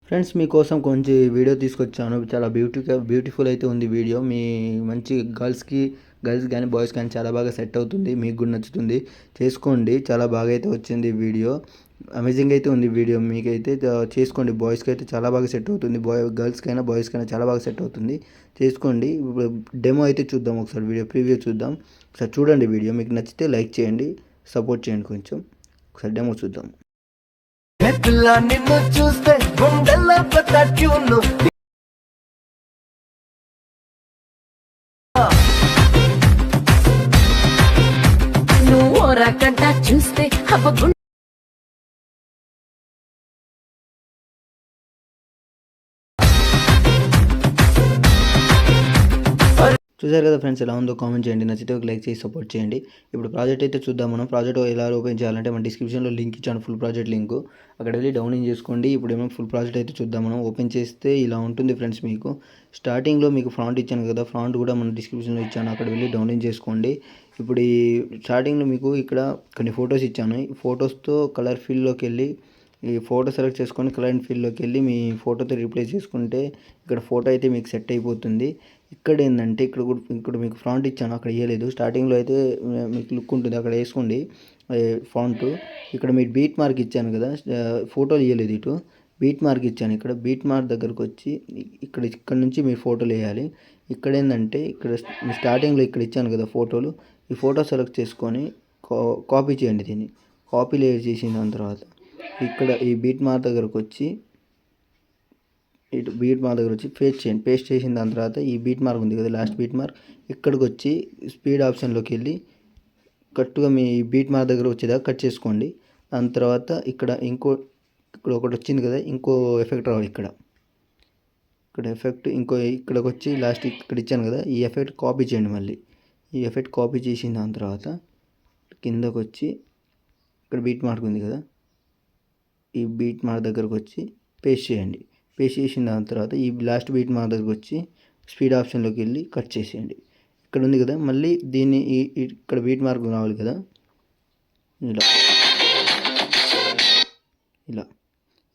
Friends మీకోసం కొంచెం video తీసుకొచ్చాను. చాలా బ్యూటిఫుల్ అయితే ఉంది వీడియో. మీ మంచి గర్ల్స్ కానీ బాయ్స్ కానీ చాలా బాగా సెట్ అవుతుంది. మీకు కూడా నచ్చుతుంది, చేసుకోండి. చాలా బాగా అయితే వచ్చింది వీడియో. అమేజింగ్ అయితే ఉంది వీడియో. మీకైతే చేసుకోండి. బాయ్స్కి అయితే చాలా బాగా సెట్ అవుతుంది. గర్ల్స్కైనా బాయ్స్కైనా చాలా బాగా సెట్ అవుతుంది, చేసుకోండి. ఇప్పుడు డెమో అయితే చూద్దాం, ఒకసారి వీడియో ప్రివ్యూ చూద్దాం. ఒకసారి చూడండి వీడియో. మీకు నచ్చితే లైక్ చేయండి, సపోర్ట్ చేయండి కొంచెం. ఒకసారి డెమో చూద్దాం. నిన్ను చూస్తే గుండెల్లో కొత్త ట్యూన్ నువ్వు రకంట చూస్తే చూసారు కదా ఫ్రెండ్స్, ఎలా ఉందో కామెంట్ చేయండి. నచ్చితే ఒక లైక్ చేసి సపోర్ట్ చేయండి. ఇప్పుడు ప్రాజెక్ట్ అయితే చూద్దాం. మనం ప్రాజెక్ట్ ఎలా ఓపెన్ చేయాలంటే మన డిస్క్రిప్షన్లో లింక్ ఇచ్చాను, ఫుల్ ప్రాజెక్ట్ లింక్. అక్కడ వెళ్ళి డౌన్లోడ్ చేసుకోండి. ఇప్పుడు ఏమో ఫుల్ ప్రాజెక్ట్ అయితే చూద్దాం. మనం ఓపెన్ చేస్తే ఇలా ఉంటుంది ఫ్రెండ్స్. మీకు స్టార్టింగ్లో మీకు ఫ్రాంట్ ఇచ్చాను కదా, ఫ్రాంట్ కూడా మన డిస్క్రిప్షన్లో ఇచ్చాను, అక్కడ వెళ్ళి డౌన్లోడ్ చేసుకోండి. ఇప్పుడు ఈ స్టార్టింగ్లో మీకు ఇక్కడ కొన్ని ఫొటోస్ ఇచ్చాను. ఈ ఫొటోస్తో కలర్ ఫీల్డ్లోకి వెళ్ళి ఈ ఫోటో సెలెక్ట్ చేసుకొని కలర్ అండ్ ఫీల్డ్లోకి వెళ్ళి మీ ఫోటోతో రీప్లేస్ చేసుకుంటే ఇక్కడ ఫోటో అయితే మీకు సెట్ అయిపోతుంది. ఇక్కడ ఏంటంటే ఇక్కడ మీకు ఫ్రాంట్ ఇచ్చాను, అక్కడ వేయలేదు. స్టార్టింగ్లో అయితే మీకు లుక్ ఉంటుంది, అక్కడ వేసుకోండి ఫాంట్. ఇక్కడ మీరు బీట్ మార్క్ ఇచ్చాను కదా, ఫోటోలు వేయలేదు. ఇటు బీట్ మార్క్ ఇచ్చాను. ఇక్కడ బీట్ మార్క్ దగ్గరకు వచ్చి ఇక్కడ నుంచి మీరు ఫోటోలు వేయాలి. ఇక్కడ ఏంటంటే ఇక్కడ స్టార్టింగ్లో ఇక్కడ ఇచ్చాను కదా ఫోటోలు, ఈ ఫోటో సెలెక్ట్ చేసుకొని కాపీ చేయండి. దీన్ని కాపీ లేయర్ చేసిన దాని తర్వాత ఇక్కడ ఈ బీట్ మార్క్ దగ్గరకు వచ్చి ఇటు బీట్ మార్క్ దగ్గర వచ్చి పేస్ట్ చేయండి. పేస్ట్ చేసిన దాని తర్వాత ఈ బీట్ మార్క్ ఉంది కదా, లాస్ట్ బీట్ మార్క్, ఇక్కడికి వచ్చి స్పీడ్ ఆప్షన్లోకి వెళ్ళి కరెక్ట్గా మీ బీట్ మార్క్ దగ్గర వచ్చేదాకా కట్ చేసుకోండి. దాని తర్వాత ఇక్కడ ఒకటి వచ్చింది కదా, ఇంకో ఎఫెక్ట్ రావాలి. ఇక్కడ ఎఫెక్ట్ ఇక్కడికి వచ్చి లాస్ట్ ఇక్కడ ఇచ్చాను కదా, ఈ ఎఫెక్ట్ కాపీ చేయండి. మళ్ళీ ఈ ఎఫెక్ట్ కాపీ చేసిన దాని తర్వాత కిందకు వచ్చి ఇక్కడ బీట్ మార్క్ ఉంది కదా, ఈ బీట్ మార్క్ దగ్గరకు వచ్చి పేస్ట్ చేయండి. పేస్ట్ చేసిన దాని తర్వాత ఈ లాస్ట్ బీట్ మార్క్ దగ్గరకు వచ్చి స్పీడ్ ఆప్షన్లోకి వెళ్ళి కట్ చేసేయండి. ఇక్కడ ఉంది కదా, మళ్ళీ దీన్ని ఇక్కడ బీట్ మార్క్ రావాలి కదా, ఇలా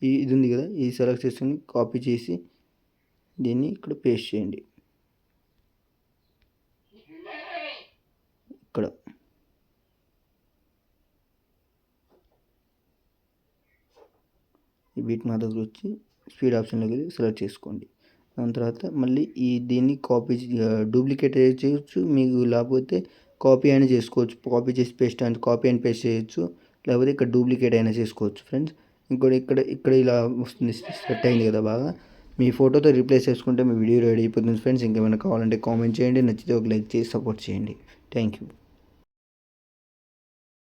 ఇది ఉంది కదా, ఈ సెలెక్ట్ చేసుకొని కాపీ చేసి దీన్ని ఇక్కడ పేస్ట్ చేయండి. ఇక్కడ ఈ బీట్ మార్క్ దగ్గర వచ్చి స్పీడ్ ఆప్షన్లోకి వెళ్ళి సెలెక్ట్ చేసుకోండి. దాని తర్వాత మళ్ళీ దీన్ని డూప్లికేట్ చేయొచ్చు, మీకు లేకపోతే కాపీ అయినా చేసుకోవచ్చు. కాపీ చేసి కాపీ అండ్ పేస్ట్ చేయొచ్చు, లేకపోతే ఇక్కడ డూప్లికేట్ అయినా చేసుకోవచ్చు ఫ్రెండ్స్. ఇంకోటి ఇక్కడ ఇలా వస్తుంది, సెట్ అయింది కదా బాగా. మీ ఫోటోతో రీప్లేస్ చేసుకుంటే మీ వీడియో రెడీ అయిపోతుంది ఫ్రెండ్స్. ఇంకేమైనా కావాలంటే కామెంట్ చేయండి, నచ్చితే ఒక లైక్ చేసి సపోర్ట్ చేయండి. Thank you.